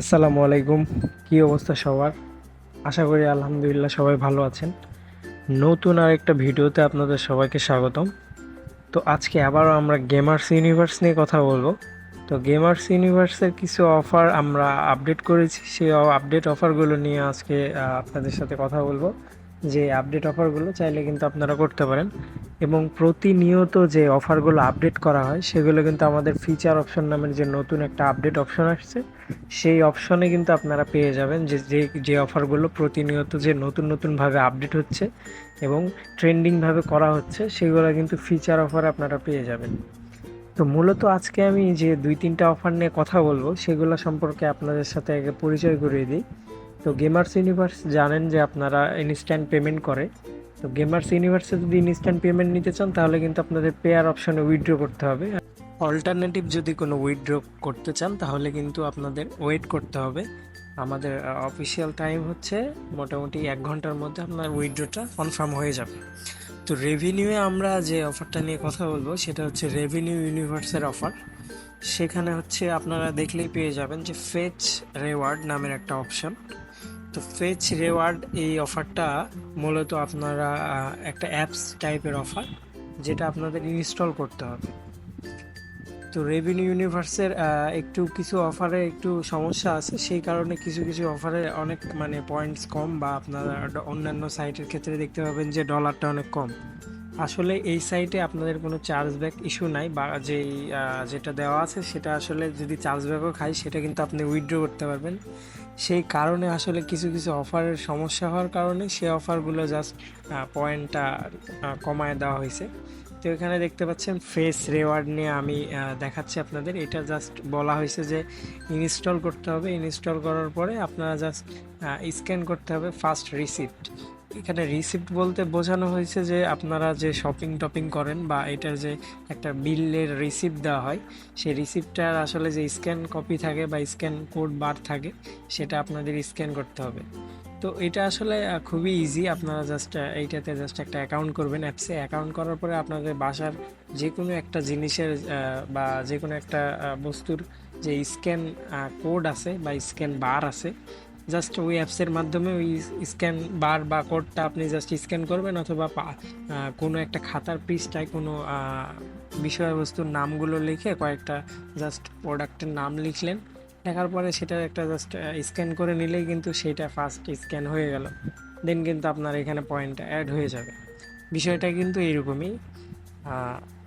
আসসালামু আলাইকুম। কি অবস্থা সবার? আশা করি আলহামদুলিল্লাহ সবাই ভালো আছেন। নতুন আরেকটা ভিডিওতে আপনাদের সবাইকে স্বাগতম। তো আজকে আবারও আমরা গেমার্স ইউনিভার্স নিয়ে কথা বলবো। তো গেমার্স ইউনিভার্সের কিছু অফার আমরা আপডেট করেছি, সেই আপডেট অফারগুলো নিয়ে আজকে আপনাদের সাথে কথা বলবো। যে আপডেট অফারগুলো চাইলে কিন্তু আপনারা করতে পারেন, এবং প্রতিনিয়ত যে অফারগুলো আপডেট করা হয় সেগুলো কিন্তু আমাদের ফিচার অপশন নামের যে নতুন একটা আপডেট অপশন আসছে, সেই অপশনে কিন্তু আপনারা পেয়ে যাবেন যে যে যে অফারগুলো প্রতিনিয়ত যে নতুন নতুনভাবে আপডেট হচ্ছে এবং ট্রেন্ডিংভাবে করা হচ্ছে, সেগুলো কিন্তু ফিচার অফার আপনারা পেয়ে যাবেন। তো মূলত আজকে আমি যে দুই তিনটা অফার নিয়ে কথা বলবো সেগুলো সম্পর্কে আপনাদের সাথে আগে পরিচয় করিয়ে দিই। তো গেমার্স ইউনিভার্স জানেন যে আপনারা ইনস্ট্যান্ট পেমেন্ট করে। তো গেমার্স ইউনিভার্সে যদি ইনস্ট্যান্ট পেমেন্ট নিতে চান তাহলে কিন্তু আপনাদের পেয়ার অপশনে উইথড্র করতে হবে। অল্টারনেটিভ যদি কোনো উইথড্র করতে চান তাহলে কিন্তু আপনাদের ওয়েট করতে হবে। আমাদের অফিসিয়াল টাইম হচ্ছে মোটামুটি 1 ঘন্টার মধ্যে আপনার উইথড্রটা কনফার্ম হয়ে যাবে। তো রেভিনিউয়ে আমরা যে অফারটা নিয়ে কথা বলবো সেটা হচ্ছে রেভিনিউ ইউনিভার্সের অফার। সেখানে হচ্ছে আপনারা দেখলেই পেয়ে যাবেন যে ফেচ রেওয়ার্ড নামের একটা অপশন। তো ফেচ রেওয়ার্ড এই অফারটা মূলত আপনারা একটা অ্যাপস টাইপের অফার, যেটা আপনাদের ইনস্টল করতে হবে। তো রেভিনিউ ইউনিভার্সের একটু কিছু অফারে একটু সমস্যা আছে, সেই কারণে কিছু কিছু অফারে অনেক পয়েন্টস কম, বা আপনারা অন্যান্য সাইটের ক্ষেত্রে দেখতে পাবেন যে ডলারটা অনেক কম। আসলে এই সাইটে আপনাদের কোনো চার্জব্যাক ইস্যু নাই, বা যেই যেটা দেওয়া আছে সেটা আসলে যদি চার্জব্যাকও খায় সেটা কিন্তু আপনি উইথড্র করতে পারবেন। সেই কারণে আসলে কিছু কিছু অফারের সমস্যা হওয়ার কারণে সেই অফারগুলো জাস্ট পয়েন্টটা কমায় দেওয়া হয়েছে। তো এখানে দেখতে পাচ্ছেন ফেস রেওয়ার্ড নিয়ে আমি দেখাচ্ছি আপনাদের। এটা জাস্ট বলা হয়েছে যে ইনস্টল করতে হবে, ইনস্টল করার পরে আপনারা জাস্ট স্ক্যান করতে হবে ফার্স্ট রিসিপ্ট। এখানে রিসিপ্ট বলতে বোঝানো হয়েছে যে আপনারা যে শপিং টপিং করেন বা এটার যে একটা বিলের রিসিপ্ট দেওয়া হয়, সেই রিসিপ্টটার আসলে যে স্ক্যান কপি থাকে বা স্ক্যান কোড বার থাকে, সেটা আপনাদের স্ক্যান করতে হবে। তো এটা আসলে খুবই ইজি। আপনারা জাস্ট এইটাতে জাস্ট একটা অ্যাকাউন্ট করবেন, অ্যাপসে অ্যাকাউন্ট করার পরে আপনাদের বাসার যে কোনো একটা জিনিসের বা যে কোনো একটা বস্তুর যে স্ক্যান কোড আছে বা স্ক্যান বার আছে, জাস্ট ওই অ্যাপসের মাধ্যমে ওই স্ক্যান বার বা কোডটা আপনি জাস্ট স্ক্যান করবেন, অথবা কোনো একটা খাতার পৃষ্ঠায় কোনো বিষয়বস্তুর নামগুলো লিখে কয়েকটা জাস্ট প্রোডাক্টের নাম লিখলেন। লেখার পরে সেটা একটা জাস্ট স্ক্যান করে নিলেই কিন্তু সেটা ফার্স্ট স্ক্যান হয়ে গেল। দেন কিন্তু আপনার এখানে পয়েন্টটা অ্যাড হয়ে যাবে। বিষয়টা কিন্তু এইরকমই।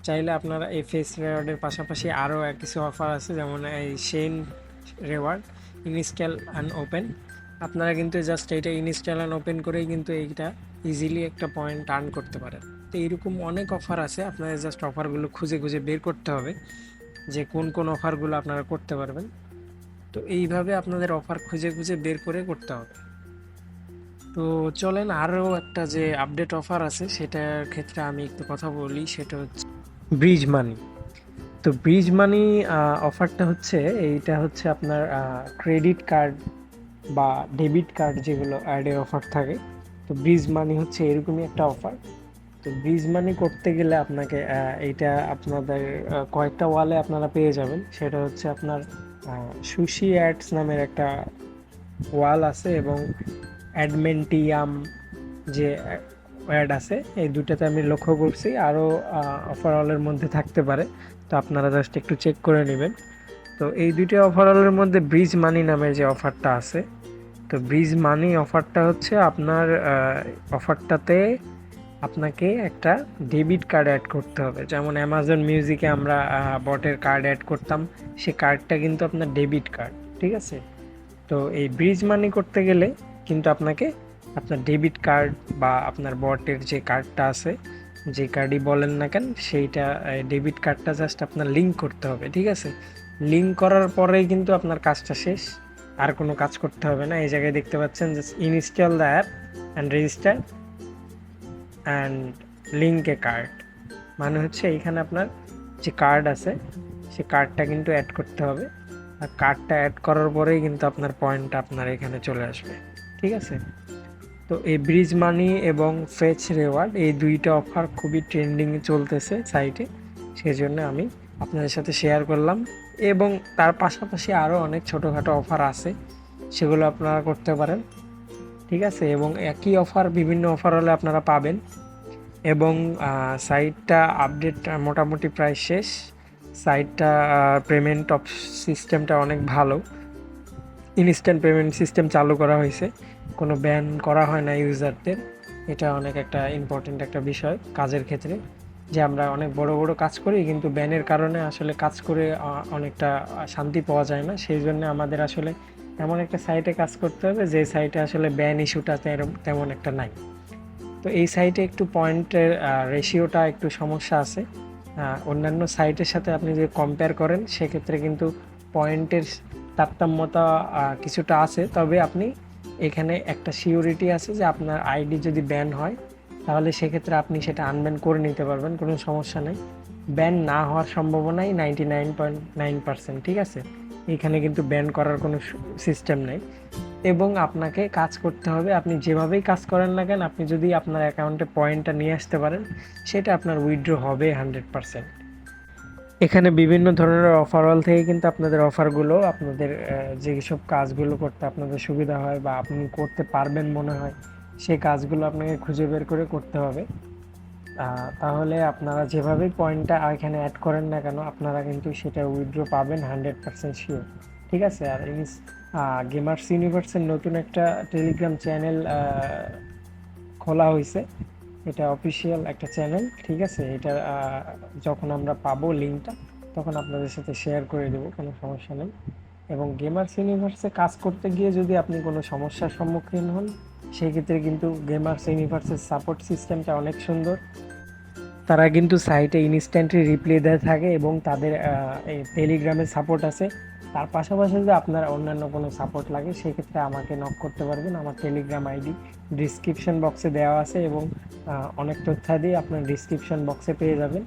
চাইলে আপনারা এই ফেস রেওয়ার্ডের পাশাপাশি আরও কিছু অফার আছে, যেমন এই Shane reward install and open. আপনারা কিন্তু জাস্ট এইটা ইনস্টল অ্যান্ড ওপেন করেই কিন্তু এইটা ইজিলি একটা পয়েন্ট আর্ন করতে পারেন। তো এইরকম অনেক অফার আছে, আপনাদের জাস্ট অফারগুলো খুঁজে খুঁজে বের করতে হবে যে কোন কোন অফারগুলো আপনারা করতে পারবেন। তো এইভাবে আপনাদের অফার খুঁজে খুঁজে বের করে করতে হবে। তো চলেন আরও একটা যে আপডেট অফার আছে সেটার ক্ষেত্রে আমি একটু কথা বলি, সেটা হচ্ছে ব্রিজ মানি। তো ব্রিজ মানি অফারটা হচ্ছে, এইটা হচ্ছে আপনার ক্রেডিট কার্ড বা ডেবিট কার্ড যেগুলো অ্যাডের অফার থাকে। তো ব্রিজ মানি হচ্ছে এরকমই একটা অফার। তো ব্রিজ মানি করতে গেলে আপনাকে এইটা আপনাদের কয়েকটা ওয়ালে আপনারা পেয়ে যাবেন। সেটা হচ্ছে আপনার সুশি অ্যাডস নামের একটা ওয়াল আছে, এবং অ্যাডমেন্টিয়াম যে অ্যাড আছে, এই দুটাতে আমি লক্ষ্য করছি। আরও ওভারঅলের মধ্যে থাকতে পারে, তো আপনারা জাস্ট একটু চেক করে নেবেন। তো এই দুইটা ওভারঅলের মধ্যে ব্রিজ মানি নামের যে অফারটা আছে, তো ব্রিজ মানি অফারটা হচ্ছে আপনার অফারটাতে আপনাকে একটা ডেবিট কার্ড অ্যাড করতে হবে। যেমন অ্যামাজন মিউজিকে আমরা বটের কার্ড অ্যাড করতাম, সে কার্ডটা কিন্তু আপনার ডেবিট কার্ড, ঠিক আছে? তো এই ব্রিজ মানি করতে গেলে কিন্তু আপনাকে আপনার ডেবিট কার্ড বা আপনার বটের যে কার্ডটা আছে, যে কার্ডই বলেন না কেন, সেইটা ডেবিট কার্ডটা জাস্ট আপনার লিঙ্ক করতে হবে, ঠিক আছে? লিঙ্ক করার পরেই কিন্তু আপনার কাজটা শেষ, আর কোনো কাজ করতে হবে না। এই জায়গায় দেখতে পাচ্ছেন যে install the app and register and link A card. মানে হচ্ছে এইখানে আপনার যে কার্ড আছে সে কার্ডটা কিন্তু অ্যাড করতে হবে, আর কার্ডটা অ্যাড করার পরেই কিন্তু আপনার পয়েন্টটা আপনার এখানে চলে আসবে, ঠিক আছে? তো এই ব্রিজ মানি এবং ফেচ রেওয়ার্ড এই দুইটা অফার খুবই ট্রেন্ডিংয়ে চলতেছে সাইটে, সেই জন্য আমি আপনাদের সাথে শেয়ার করলাম। এবং তার পাশাপাশি আরও অনেক ছোটোখাটো অফার আছে, সেগুলো আপনারা করতে পারেন। ঠিক আছে, এবং একই অফার বিভিন্ন অফার হলে আপনারা পাবেন। এবং সাইটটা আপডেট মোটামুটি প্রায় শেষ। সাইটটা পেমেন্ট অফ সিস্টেমটা অনেক ভালো, ইনস্ট্যান্ট পেমেন্ট সিস্টেম চালু করা হয়েছে, কোনো ব্যান করা হয় না ইউজারদের। এটা অনেক একটা ইম্পর্টেন্ট একটা বিষয় কাজের ক্ষেত্রে, যে আমরা অনেক বড় বড় কাজ করি কিন্তু ব্যানের কারণে আসলে কাজ করে অনেকটা শান্তি পাওয়া যায় না। সেই জন্য আমাদের আসলে এমন একটা সাইটে কাজ করতে হবে যে সাইটে আসলে ব্যান ইস্যুটা তেমন একটা নাই। তো এই সাইটে একটু পয়েন্টের রেশিওটা একটু সমস্যা আছে। অন্যান্য সাইটের সাথে আপনি যদি কম্পেয়ার করেন সেক্ষেত্রে কিন্তু পয়েন্টের তারতম্যতা কিছুটা আছে, তবে আপনি এখানে একটা সিওরিটি আছে যে আপনার আইডি যদি ব্যান হয় তাহলে সেক্ষেত্রে আপনি সেটা আনব্যান করে নিতে পারবেন, কোনো সমস্যা নেই। ব্যান না হওয়ার সম্ভাবনাই 99.9%। ঠিক আছে, এখানে কিন্তু ব্যান করার কোনো সিস্টেম নেই। এবং আপনাকে কাজ করতে হবে, আপনি যেভাবেই কাজ করেন না কেন, আপনি যদি আপনার অ্যাকাউন্টে পয়েন্টটা নিয়ে আসতে পারেন সেটা আপনার উইথড্র হবে 100%। এখানে বিভিন্ন ধরনের অফারওয়াল থেকে কিন্তু আপনাদের অফারগুলো, আপনাদের যেসব কাজগুলো করতে আপনাদের সুবিধা হয় বা আপনি করতে পারবেন মনে হয় সেই কাজগুলো আপনাকে খুঁজে বের করে করতে হবে। তাহলে আপনারা যেভাবেই পয়েন্টটা এখানে অ্যাড করেন না কেন আপনারা কিন্তু সেটা উইথড্র পাবেন 100% শিওর। ঠিক আছে, আর গেমার্স ইউনিভার্সের নতুন একটা টেলিগ্রাম চ্যানেল খোলা হয়েছে, এটা অফিসিয়াল একটা চ্যানেল। ঠিক আছে, এটা যখন আমরা পাবো লিঙ্কটা তখন আপনাদের সাথে শেয়ার করে দেবো, কোনো সমস্যা নেই। এবং গেমার্স ইউনিভার্সে কাজ করতে গিয়ে যদি আপনি কোনো সমস্যার সম্মুখীন হন সেই ক্ষেত্রে কিন্তু গেমার্স ইউনিভার্সের সাপোর্ট সিস্টেমটা অনেক সুন্দর। তারা কিন্তু সাইটে ইনস্ট্যান্টলি রিপ্লাই দিয়ে থাকে এবং তাদের এই টেলিগ্রামে সাপোর্ট আছে। তার পাশাপাশি যদি আপনার অন্যান্য কোনো সাপোর্ট লাগে সেক্ষেত্রে আমাকে নক করতে পারবেন। আমার টেলিগ্রাম আইডি ডিসক্রিপশন বক্সে দেওয়া আছে এবং অনেক তথ্যাদি আপনার ডিসক্রিপশন বক্সে পেয়ে যাবেন।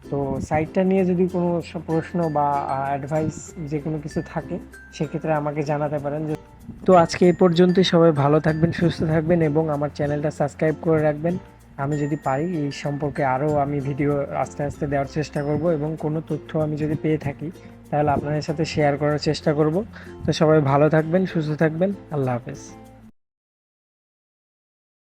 তো সাইটটা নিয়ে যদি কোনো প্রশ্ন বা অ্যাডভাইস যে কোনো কিছু থাকে সেক্ষেত্রে আমাকে জানাতে পারেন। তো আজকে এই পর্যন্তই, সবাই ভালো থাকবেন, সুস্থ থাকবেন এবং আমার চ্যানেলটা সাবস্ক্রাইব করে রাখবেন। আমি যদি পারি এই সম্পর্কে আরও আমি ভিডিও আস্তে আস্তে দেওয়ার চেষ্টা করব এবং কোনো তথ্য আমি যদি পেয়ে থাকি তাহলে আপনাদের সাথে শেয়ার করার চেষ্টা করব। তো সবাই ভালো থাকবেন, সুস্থ থাকবেন, আল্লাহ হাফেজ।